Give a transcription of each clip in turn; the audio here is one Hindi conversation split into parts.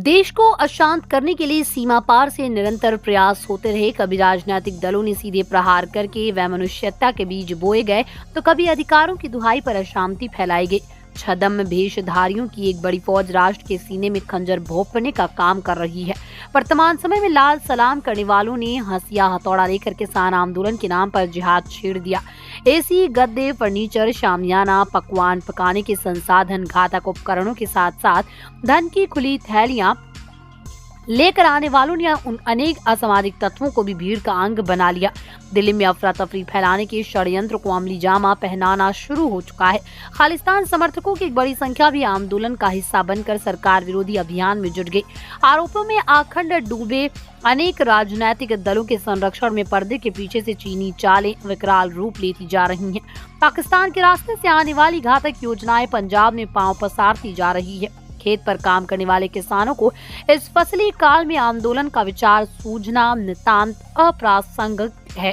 देश को अशांत करने के लिए सीमा पार से निरंतर प्रयास होते रहे। कभी राजनीतिक दलों ने सीधे प्रहार करके वैमनस्यता के बीज बोए गए, तो कभी अधिकारों की दुहाई पर अशांति फैलाई गई। छद्म भेषधारियों की एक बड़ी फौज राष्ट्र के सीने में खंजर भोंपने का काम कर रही है। वर्तमान समय में लाल सलाम करने वालों ने हंसिया हथौड़ा लेकर किसान आंदोलन के नाम पर जिहाद छेड़ दिया। एसी, गद्दे, फर्नीचर, शामियाना, पकवान पकाने के संसाधन, घातक उपकरणों के साथ साथ धन की खुली थैलियां लेकर आने वालों ने उन अनेक असामाजिक तत्वों को भी भीड़ का अंग बना लिया। दिल्ली में अफरा तफरी फैलाने के षड्यंत्र को अमली जामा पहनाना शुरू हो चुका है। खालिस्तान समर्थकों की एक बड़ी संख्या भी आंदोलन का हिस्सा बनकर सरकार विरोधी अभियान में जुट गई। आरोपों में आखंड डूबे अनेक राजनीतिक दलों के संरक्षण में पर्दे के पीछे से चीनी चालें विकराल रूप लेती जा रही हैं। पाकिस्तान के रास्ते से आने वाली घातक योजनाएं पंजाब में पांव पसारती जा रही है। खेत पर काम करने वाले किसानों को इस फसली काल में आंदोलन का विचार सूझना नितांत अप्रासंगिक है।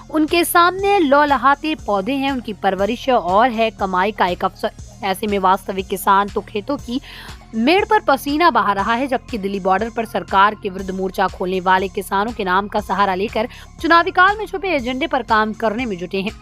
उनके सामने लौलहाते पौधे हैं, उनकी परवरिश और है कमाई का एक अवसर। ऐसे में वास्तविक किसान तो खेतों की मेड़ पर पसीना बहा रहा है, जबकि दिल्ली बॉर्डर पर सरकार के विरुद्ध मोर्चा खोलने वाले किसानों के नाम का सहारा लेकर चुनावी काल में छुपे एजेंडे पर काम करने में जुटे हैं।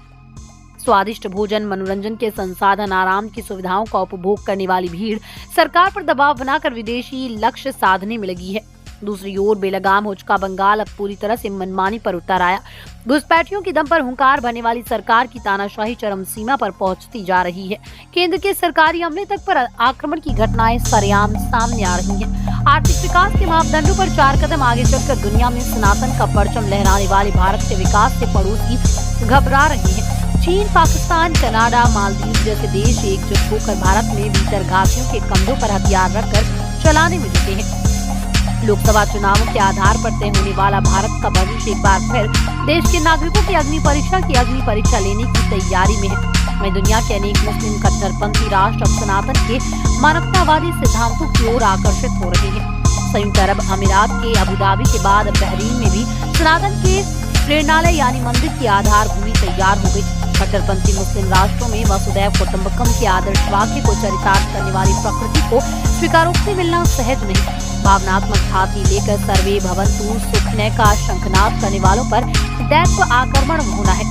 स्वादिष्ट भोजन, मनोरंजन के संसाधन, आराम की सुविधाओं का उपभोग करने वाली भीड़ सरकार पर दबाव बनाकर विदेशी लक्ष्य साधने में लगी है। दूसरी ओर बेलगाम हो चुका बंगाल अब पूरी तरह से मनमानी पर उतर आया। घुसपैठियों की दम पर हुंकार भरने वाली सरकार की तानाशाही चरम सीमा पर पहुंचती जा रही है। केंद्र के सरकारी अमले तक पर आक्रमण की घटनाएं सरेआम सामने आ रही हैं। आर्थिक विकास के मापदंडों पर 4 कदम आगे चलकर दुनिया में सनातन का परचम लहराने वाले भारत के विकास से पड़ोसी घबरा रहे हैं। चीन, पाकिस्तान, कनाडा, मालदीव जैसे देश एकजुट होकर भारत में भीतर घातियों के कंधों पर हथियार रखकर चलाने में जुटे हैं। लोकसभा चुनावों के आधार पर तय होने वाला भारत का भविष्य एक बार फिर देश के नागरिकों की अग्नि परीक्षा लेने की तैयारी में है। वहीं दुनिया के अनेक मुस्लिम कट्टरपंथी राष्ट्र अब सनातन के मानवतावादी सिद्धांतों की ओर आकर्षित हो रहे हैं। संयुक्त अरब अमीरात के अबुधाबी के बाद बहरीन में भी सनातन के प्रेरणालय यानी मंदिर की आधारभूमि तैयार हो गई। कट्टरपंथी मुस्लिम राष्ट्रों में वसुदैव कुटुंबकम के आदर्श वाक्य को चरितार्थ करने वाली प्रकृति को स्वीकारोक्ति मिलना सहज नहीं। भावनात्मक हाथी लेकर सर्वे भवन्तु सुखने का शंखनाद करने वालों पर दैत्व आक्रमण होना है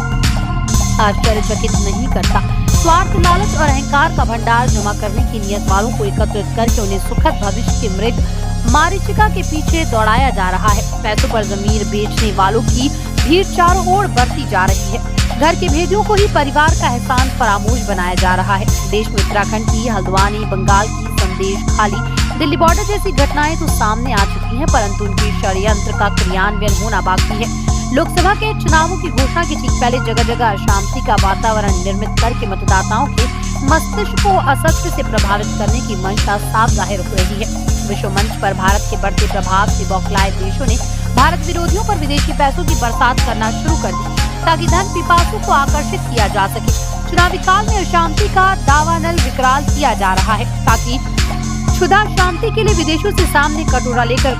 आश्चर्यचकित नहीं करता। स्वार्थ, लालच और अहंकार का भंडार जमा करने की नियत वालों को एकत्रित करके उन्हें सुखद भविष्य के मृग मारीचिका के पीछे दौड़ाया जा रहा है। पैसों पर जमीर बेचने वालों की भीड़ चारों ओर बढ़ती जा रही है। घर के भेदियों को ही परिवार का एहसान फरामोश बनाया जा रहा है। देश में उत्तराखंड की, हल्द्वानी, बंगाल की, संदेश खाली, दिल्ली बॉर्डर जैसी घटनाएं तो सामने आ चुकी हैं, परंतु उनकी षड्यंत्र का क्रियान्वयन होना बाकी है। लोकसभा के चुनावों की घोषणा के ठीक पहले जगह जगह अशांति का वातावरण निर्मित करके मतदाताओं के मस्तिष्क को असत्य से प्रभावित करने की मंशा साफ जाहिर हो रही है। विश्व मंच पर भारत के बढ़ते प्रभाव से बौखलाए देशों ने भारत विरोधियों पर विदेशी पैसों की बरसात करना शुरू कर दी, ताकि धन पिपासु को आकर्षित किया जा सके। चुनावी काल में अशांति का दावानल विकराल किया जा रहा है, ताकि क्षुधा शांति के लिए विदेशों से सामने कटोरा लेकर